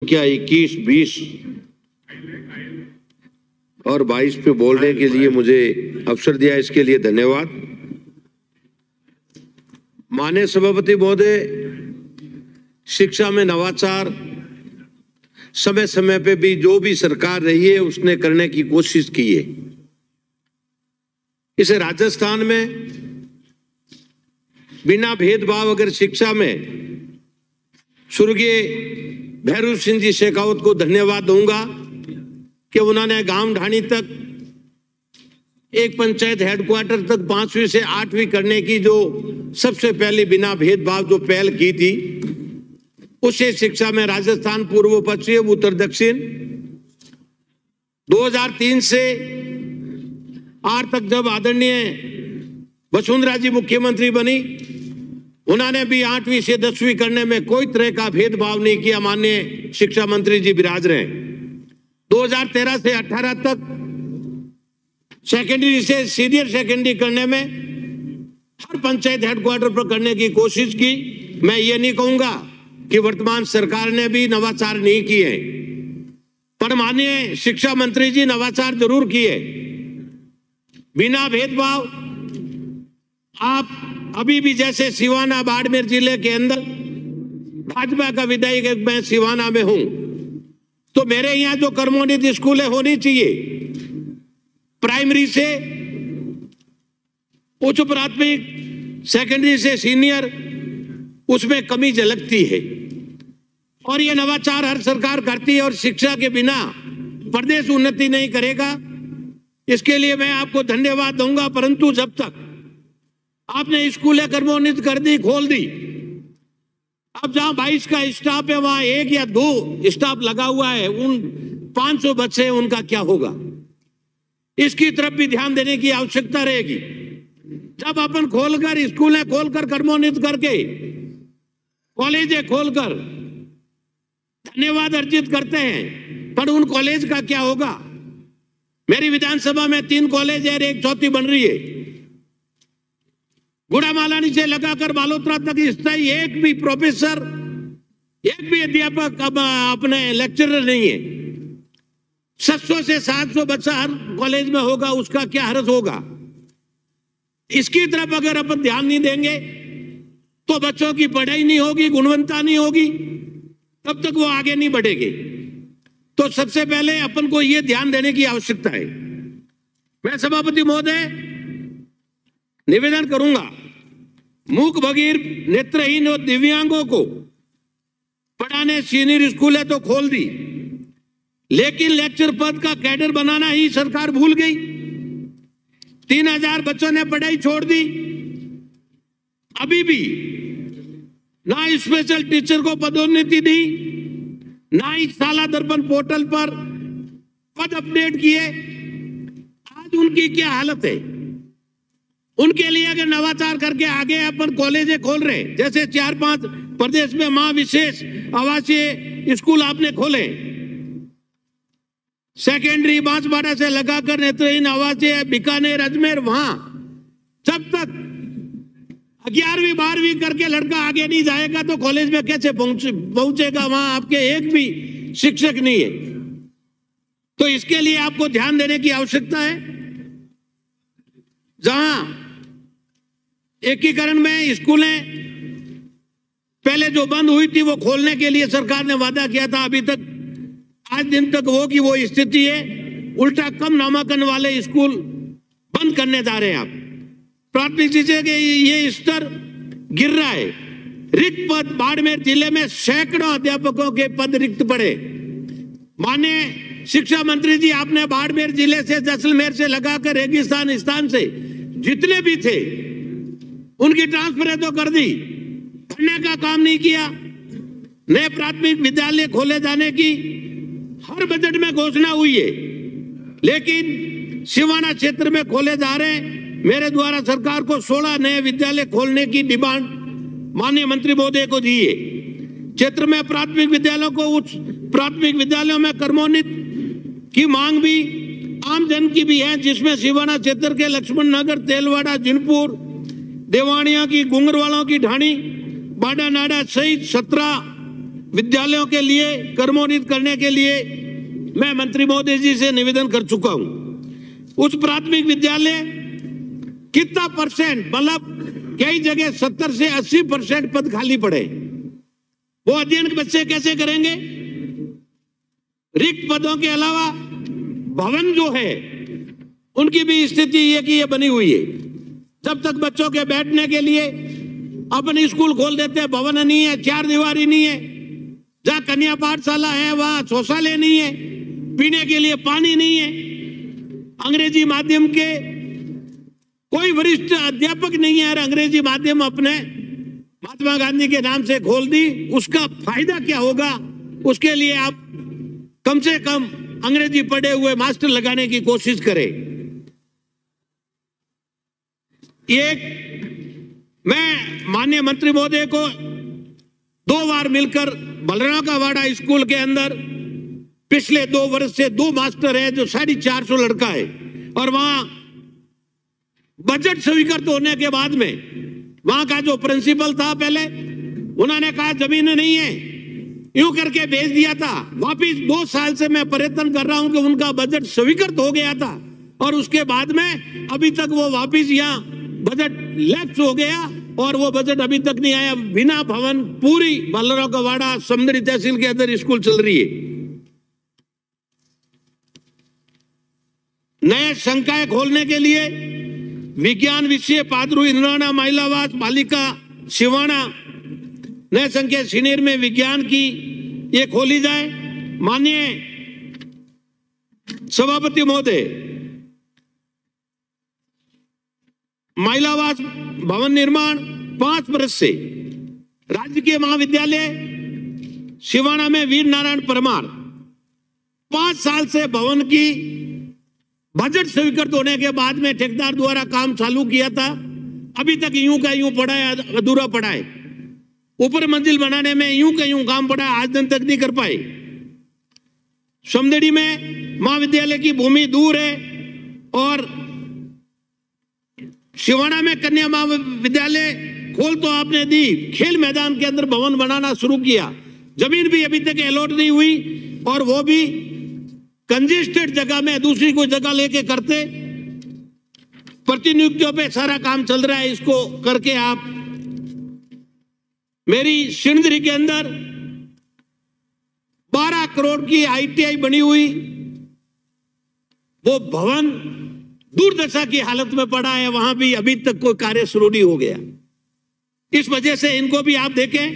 क्या 21, 20 और 22 पे बोलने के लिए मुझे अवसर दिया, इसके लिए धन्यवाद। माननीय सभापति महोदय, शिक्षा में नवाचार समय समय पे भी जो भी सरकार रही है उसने करने की कोशिश की है। इसे राजस्थान में बिना भेदभाव अगर शिक्षा में स्वर्गीय भैरू सिंह जी शेखावत को धन्यवाद दूंगा कि उन्होंने गांव ढाणी तक एक पंचायत हेडक्वार्टर तक 5वीं से 8वीं करने की जो सबसे पहले बिना भेदभाव जो पहल की थी, उसे शिक्षा में राजस्थान पूर्व पश्चिम उत्तर दक्षिण 2003 से 8 तक जब आदरणीय वसुंधरा जी मुख्यमंत्री बनी, उन्होंने भी 8वीं से 10वीं करने में कोई तरह का भेदभाव नहीं किया। माननीय शिक्षा मंत्री जी विराज रहे। 2013 से 18 तक सेकेंडरी से सीनियर सेकेंडरी करने में हर पंचायत हेडक्वार्टर पर करने की कोशिश की। मैं ये नहीं कहूंगा कि वर्तमान सरकार ने भी नवाचार नहीं किए, पर माननीय शिक्षा मंत्री जी नवाचार जरूर किए। बिना भेदभाव आप अभी भी जैसे सिवाना बाड़मेर जिले के अंदर भाजपा का विधायक मैं सिवाना में हूं, तो मेरे यहाँ जो कर्मोन्नत स्कूलें होनी चाहिए, प्राइमरी से उच्च प्राथमिक, सेकेंडरी से सीनियर, उसमें कमी झलकती है। और ये नवाचार हर सरकार करती है और शिक्षा के बिना प्रदेश उन्नति नहीं करेगा। इसके लिए मैं आपको धन्यवाद दूंगा। परंतु जब तक आपने स्कूलें कर्मोन्नत कर दी, खोल दी, अब जहां 22 का स्टाफ है वहां 1 या 2 स्टाफ लगा हुआ है, उन 500 बच्चे हैं, उनका क्या होगा? इसकी तरफ भी ध्यान देने की आवश्यकता रहेगी। जब अपन खोलकर स्कूलें खोलकर कर्मोन्नत करके कॉलेजें खोलकर धन्यवाद अर्जित करते हैं, पर उन कॉलेज का क्या होगा? मेरी विधानसभा में 3 कॉलेज है, एक चौथी बन रही है। गुड़ामालानी से लगाकर बालोतरा तक स्थायी एक भी प्रोफेसर, एक भी अध्यापक अब अपने लेक्चरर नहीं है। 700 से 700 बच्चा हर कॉलेज में होगा, उसका क्या हर्ज होगा? इसकी तरफ अगर अपन ध्यान नहीं देंगे तो बच्चों की पढ़ाई नहीं होगी, गुणवत्ता नहीं होगी, तब तक वो आगे नहीं बढ़ेंगे। तो सबसे पहले अपन को यह ध्यान देने की आवश्यकता है। मैं सभापति महोदय निवेदन करूंगा, मूक बधिर, नेत्रहीन और दिव्यांगों को पढ़ाने सीनियर स्कूलें तो खोल दी, लेकिन लेक्चर पद का कैडर बनाना ही सरकार भूल गई। 3000 बच्चों ने पढ़ाई छोड़ दी। अभी भी ना स्पेशल टीचर को पदोन्नति दी, ना ही शाला दर्पण पोर्टल पर पद अपडेट किए। आज उनकी क्या हालत है? उनके लिए अगर नवाचार करके आगे अपन कॉलेजें खोल रहे, जैसे 4-5 प्रदेश में मां विशेष आवासीय स्कूल आपने खोले, सेकेंडरी बांसवाड़ा से लगाकर नेत्रहीन आवासीय बीकानेर, अजमेर, वहां जब तक 11वीं 12वीं करके लड़का आगे नहीं जाएगा तो कॉलेज में कैसे पहुंचेगा? वहां आपके एक भी शिक्षक नहीं है। तो इसके लिए आपको ध्यान देने की आवश्यकता है। जहां एकीकरण में स्कूलें पहले जो बंद हुई थी वो खोलने के लिए सरकार ने वादा किया था, अभी तक आज दिन तक वो की वो स्थिति है। उल्टा कम नामांकन वाले स्कूल बंद करने जा रहे हैं आप। प्राथमिक शिक्षा के ये स्तर गिर रहा है। रिक्त पद, बाड़मेर जिले में सैकड़ों अध्यापकों के पद रिक्त पड़े। माननीय शिक्षा मंत्री जी, आपने बाड़मेर जिले से, जैसलमेर से लगाकर रेगिस्तान स्थान से जितने भी थे उनकी ट्रांसफर तो कर दी, पढ़ने का काम नहीं किया। नए प्राथमिक विद्यालय खोले जाने की हर बजट में घोषणा हुई है, लेकिन सिवाना क्षेत्र में खोले जा रहे हैं। मेरे द्वारा सरकार को 16 नए विद्यालय खोलने की डिमांड माननीय मंत्री महोदय को दी है। क्षेत्र में प्राथमिक विद्यालयों को उच्च प्राथमिक विद्यालयों में कर्मोन्नत की मांग भी आम जन की भी है, जिसमें सिवाना क्षेत्र के लक्ष्मण नगर, तेलवाड़ा, जिनपुर, देवानिया की, गुंगरवालों की ढाणी, बाड़ा नाड़ा सहित 17 विद्यालयों के लिए कर्मोन्नत करने के लिए मैं मंत्री महोदय जी से निवेदन कर चुका हूं। उस प्राथमिक विद्यालय कितना परसेंट, मतलब कई जगह 70 से 80% पद खाली पड़े, वो अध्ययन के बच्चे कैसे करेंगे? रिक्त पदों के अलावा भवन जो है उनकी भी स्थिति ये कि ये बनी हुई है। जब तक बच्चों के बैठने के लिए अपने स्कूल खोल देते हैं, भवन नहीं है, चार दीवारी नहीं है। जहां कन्या पाठशाला है वहां शौचालय नहीं है, पीने के लिए पानी नहीं है, अंग्रेजी माध्यम के कोई वरिष्ठ अध्यापक नहीं है और अंग्रेजी माध्यम अपने महात्मा गांधी के नाम से खोल दी। उसका फायदा क्या होगा? उसके लिए आप कम से कम अंग्रेजी पढ़े हुए मास्टर लगाने की कोशिश करें। एक मैं माननीय मंत्री महोदय को 2 बार मिलकर बलराव का वाड़ा स्कूल के अंदर पिछले 2 वर्ष से 2 मास्टर है जो 450 लड़का है, और वहां बजट स्वीकृत होने के बाद में वहां का जो प्रिंसिपल था पहले उन्होंने कहा जमीन नहीं है, यूं करके भेज दिया था। वापिस 2 साल से मैं प्रयत्न कर रहा हूं कि उनका बजट स्वीकृत हो गया था और उसके बाद में अभी तक वो वापिस यहाँ बजट लैप्स हो गया और वो बजट अभी तक नहीं आया। बिना भवन पूरी बलराव का वाड़ा समदड़ी तहसील के अंदर स्कूल चल रही है। नए संकाय खोलने के लिए विज्ञान विषय पादरू इंद्राना महिलावास बालिका सिवाना नए संख्या सीनियर में विज्ञान की ये खोली जाए। माननीय सभापति महोदय, महिलावास भवन निर्माण 5 वर्ष से राजकीय महाविद्यालय सिवाना में वीर नारायण परमार 5 साल से भवन की बजट स्वीकृत होने के बाद में ठेकेदार द्वारा काम चालू किया था, अभी तक यूं का यूं पड़ा है, अधूरा पड़ा है। ऊपर मंजिल बनाने में यूं का यूं काम पड़ा है, आज दिन तक नहीं कर पाए। समदड़ी में महाविद्यालय की भूमि दूर है और सिवाना में कन्या महाविद्यालय खोल तो आपने दी, खेल मैदान के अंदर भवन बनाना शुरू किया, जमीन भी अभी तक अलॉट नहीं हुई और वो भी कंजेस्टेड जगह में दूसरी कोई जगह लेके करते। प्रतिनियुक्तियों पे सारा काम चल रहा है, इसको करके आप मेरी सिंदरी के अंदर 12 करोड़ की ITI बनी हुई, वो भवन दुर्दशा की हालत में पड़ा है, वहां भी अभी तक कोई कार्य शुरू नहीं हो गया। इस वजह से इनको भी आप देखें,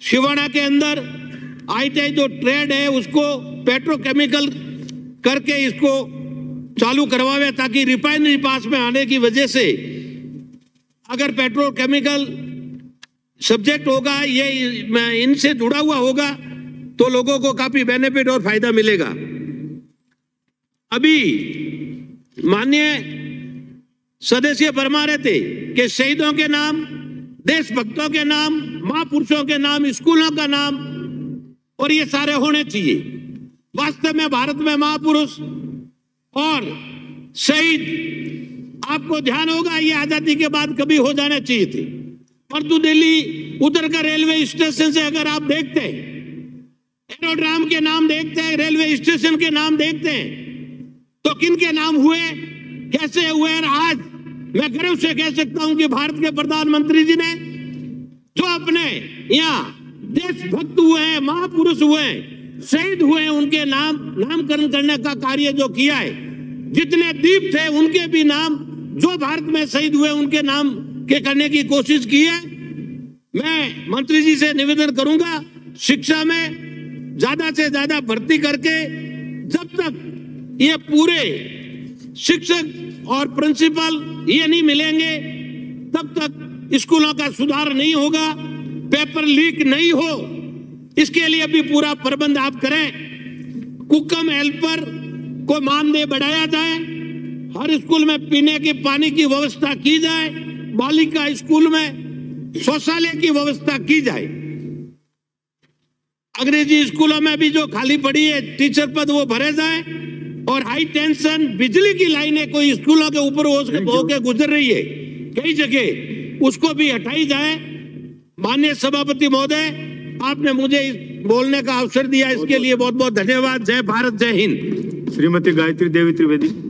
सिवाना के अंदर ITI जो ट्रेड है उसको पेट्रोकेमिकल करके इसको चालू करवावे, ताकि रिफाइनरी पास में आने की वजह से अगर पेट्रोकेमिकल सब्जेक्ट होगा, ये इनसे जुड़ा हुआ होगा, तो लोगों को काफी बेनिफिट और फायदा मिलेगा। अभी माननीय सदस्य फरमा रहे थे कि शहीदों के नाम, देशभक्तों के नाम, महापुरुषों के नाम, स्कूलों का नाम, और ये सारे होने चाहिए। वास्तव में भारत में महापुरुष और शहीद आपको ध्यान होगा, ये आजादी के बाद कभी हो जाने चाहिए थे। परंतु दिल्ली उतर कर रेलवे स्टेशन से अगर आप देखते हैं, एरोड्राम के नाम देखते हैं, रेलवे स्टेशन के नाम देखते हैं, तो किन के नाम हुए, कैसे हुए? और आज मैं गर्व से कह सकता हूं कि भारत के प्रधानमंत्री जी ने जो अपने यहाँ देशभक्त हुए हैं, महापुरुष हुए हैं, शहीद हुए हैं, उनके नामकरण करने का कार्य जो किया है, जितने द्वीप थे उनके भी नाम जो भारत में शहीद हुए उनके नाम के करने की कोशिश की है। मैं मंत्री जी से निवेदन करूंगा, शिक्षा में ज्यादा से ज्यादा भर्ती करके, जब तक ये पूरे शिक्षक और प्रिंसिपल ये नहीं मिलेंगे तब तक स्कूलों का सुधार नहीं होगा, पेपर लीक नहीं हो, इसके लिए भी पूरा प्रबंध आप करें। कुकम हेल्पर को मानदेय बढ़ाया जाए, हर स्कूल में पीने के पानी की व्यवस्था की जाए, बालिका स्कूल में शौचालय की व्यवस्था की जाए। अंग्रेजी स्कूलों में भी जो खाली पड़ी है टीचर पद वो भरे जाए, और हाई टेंशन बिजली की लाइनें कोई स्कूलों के ऊपर होकर गुजर रही है कई जगह, उसको भी हटाई जाए। माननीय सभापति महोदय, आपने मुझे बोलने का अवसर दिया, इसके लिए बहुत बहुत धन्यवाद। जय भारत, जय हिंद। श्रीमती गायत्री देवी त्रिवेदी।